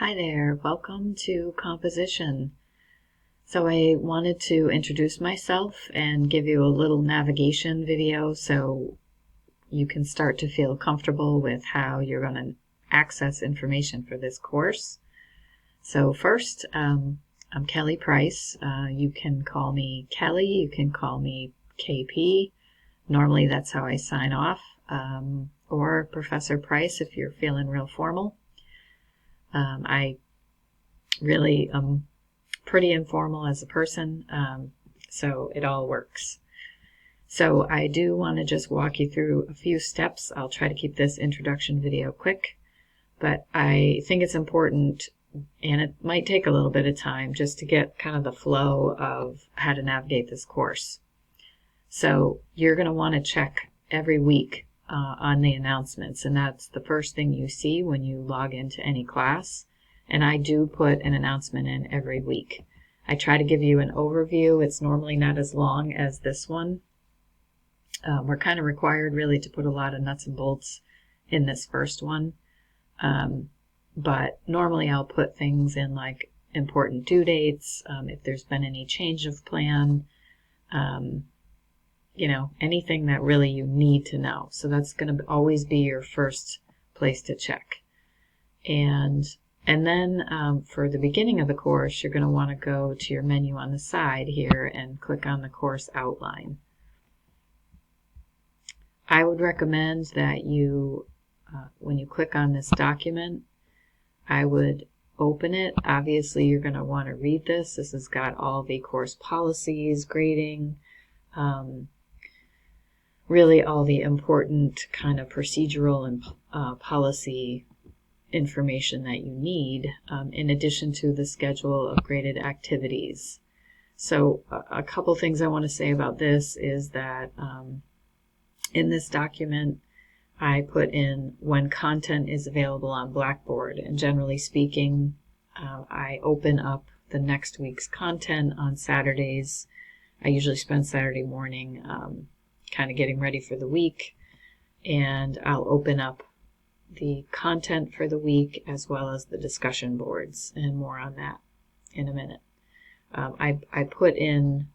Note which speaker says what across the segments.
Speaker 1: Hi there, welcome to Composition. So I wanted to introduce myself and give you a little navigation video so you can start to feel comfortable with how you're going to access information for this course. So first, I'm Kelly Price. You can call me Kelly, you can call me KP. Normally that's how I sign off, or Professor Price if you're feeling real formal. I really am pretty informal as a person, so it all works. So I do want to just walk you through a few steps. I'll try to keep this introduction video quick, but I think it's important, and it might take a little bit of time just to get kind of the flow of how to navigate this course. So you're going to want to check every week on the announcements, and that's the first thing you see when you log into any class. And I do put an announcement in every week. I try to give you an overview. It's normally not as long as this one. We're kind of required really to put a lot of nuts and bolts in this first one. But normally I'll put things in like important due dates, if there's been any change of plan, anything that really you need to know. So that's going to always be your first place to check. And then for the beginning of the course, you're going to want to go to your menu on the side here and click on the course outline. I would recommend that you, when you click on this document, I would open it. Obviously, you're going to want to read this. This has got all the course policies, grading, really all the important kind of procedural and policy information that you need, in addition to the schedule of graded activities. So a couple things I want to say about this is that in this document I put in when content is available on Blackboard, and generally speaking I open up the next week's content on Saturdays. I usually spend Saturday morning kind of getting ready for the week, and I'll open up the content for the week as well as the discussion boards, and more on that in a minute. I put in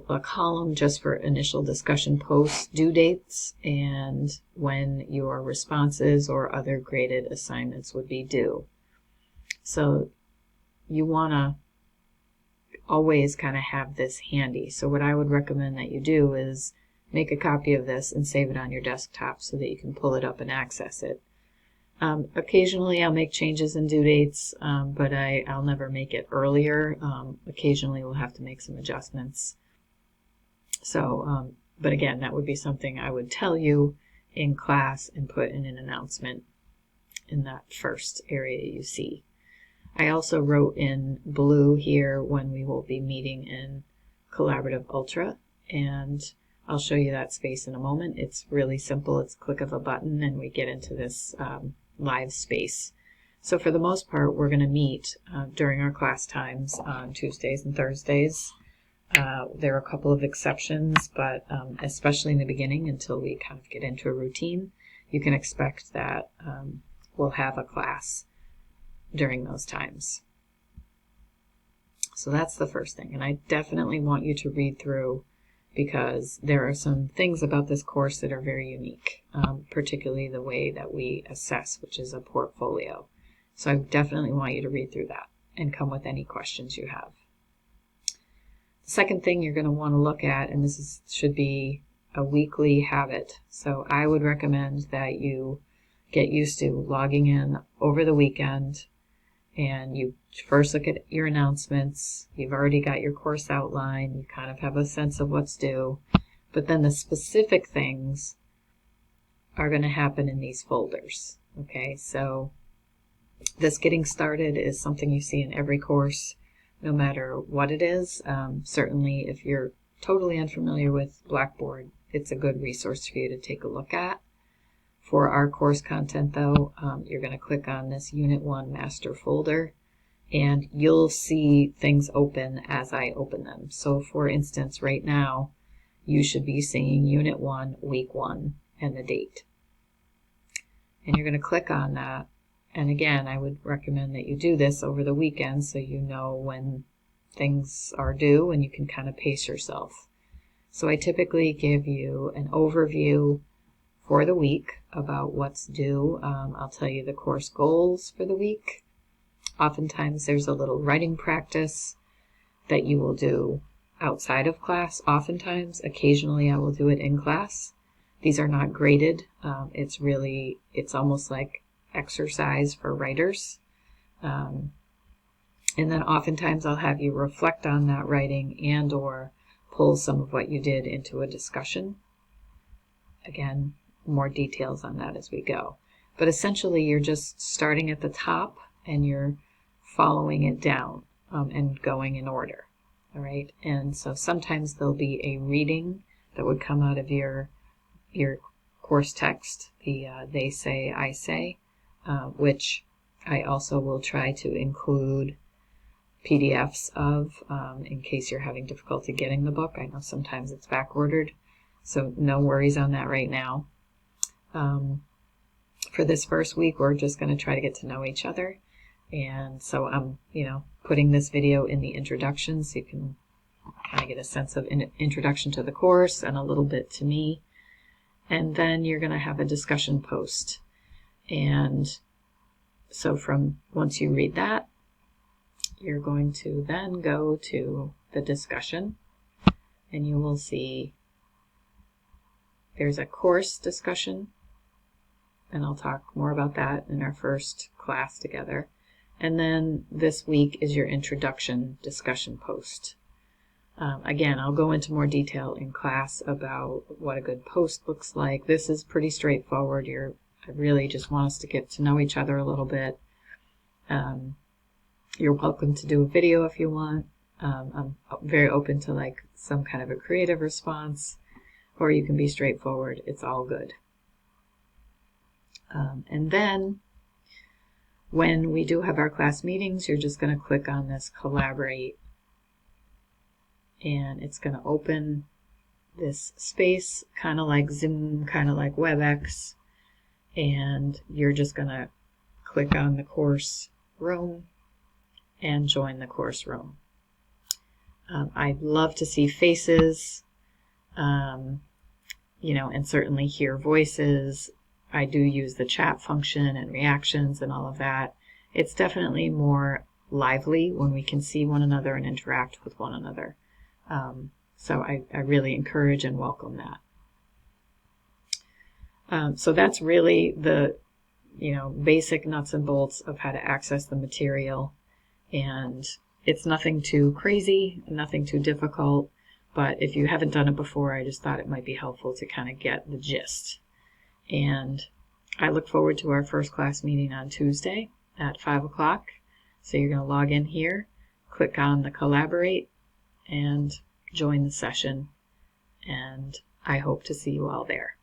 Speaker 1: a column just for initial discussion posts, due dates, and when your responses or other graded assignments would be due. So you want to always kind of have this handy. So what I would recommend that you do is make a copy of this and save it on your desktop so that you can pull it up and access it. Occasionally I'll make changes in due dates, but I'll never make it earlier. Occasionally we'll have to make some adjustments. So, but again, that would be something I would tell you in class and put in an announcement in that first area you see. I also wrote in blue here when we will be meeting in Collaborative Ultra, and I'll show you that space in a moment. It's really simple. It's a click of a button and we get into this live space. So for the most part, we're going to meet during our class times on Tuesdays and Thursdays. There are a couple of exceptions, but especially in the beginning until we kind of get into a routine, you can expect that we'll have a class during those times. So that's the first thing, and I definitely want you to read through, because there are some things about this course that are very unique, particularly the way that we assess, which is a portfolio. So I definitely want you to read through that and come with any questions you have. The second thing you're going to want to look at, and this should be a weekly habit, so I would recommend that you get used to logging in over the weekend, and you first look at your announcements. You've already got your course outline. You kind of have a sense of what's due. But then the specific things are going to happen in these folders. Okay, so this getting started is something you see in every course, no matter what it is. Certainly if you're totally unfamiliar with Blackboard, it's a good resource for you to take a look at. For our course content, though, you're going to click on this Unit 1 Master folder, and you'll see things open as I open them. So, for instance, right now, you should be seeing Unit 1, Week 1, and the date. And you're going to click on that, And again, I would recommend that you do this over the weekend so you know when things are due and you can kind of pace yourself. So I typically give you an overview for the week about what's due. I'll tell you the course goals for the week. Oftentimes there's a little writing practice that you will do outside of class. Occasionally I will do it in class. These are not graded. It's almost like exercise for writers. And then oftentimes I'll have you reflect on that writing and or pull some of what you did into a discussion. Again, more details on that as we go. But essentially you're just starting at the top and you're following it down and going in order. All right. And so sometimes there'll be a reading that would come out of your course text, the They Say, I Say, which I also will try to include PDFs of in case you're having difficulty getting the book. I know sometimes it's back ordered, so no worries on that right now. For this first week, we're just going to try to get to know each other. And so I'm, putting this video in the introduction so you can kind of get a sense of an introduction to the course and a little bit to me. And then you're going to have a discussion post. And so once you read that, you're going to then go to the discussion and you will see there's a course discussion, and I'll talk more about that in our first class together. And then this week is your introduction discussion post. Again, I'll go into more detail in class about what a good post looks like. This is pretty straightforward. I really just want us to get to know each other a little bit. You're welcome to do a video if you want. I'm very open to like some kind of a creative response, or you can be straightforward. It's all good. And then when we do have our class meetings, you're just going to click on this collaborate, and it's going to open this space, kind of like Zoom, kind of like WebEx, and you're just going to click on the course room and join the course room. I'd love to see faces, and certainly hear voices. I do use the chat function and reactions and all of that. It's definitely more lively when we can see one another and interact with one another. So I really encourage and welcome that. So that's really the basic nuts and bolts of how to access the material. And it's nothing too crazy, nothing too difficult. But if you haven't done it before, I just thought it might be helpful to kind of get the gist. And I look forward to our first class meeting on Tuesday at 5 o'clock. So you're going to log in here, click on the collaborate, and join the session. And I hope to see you all there.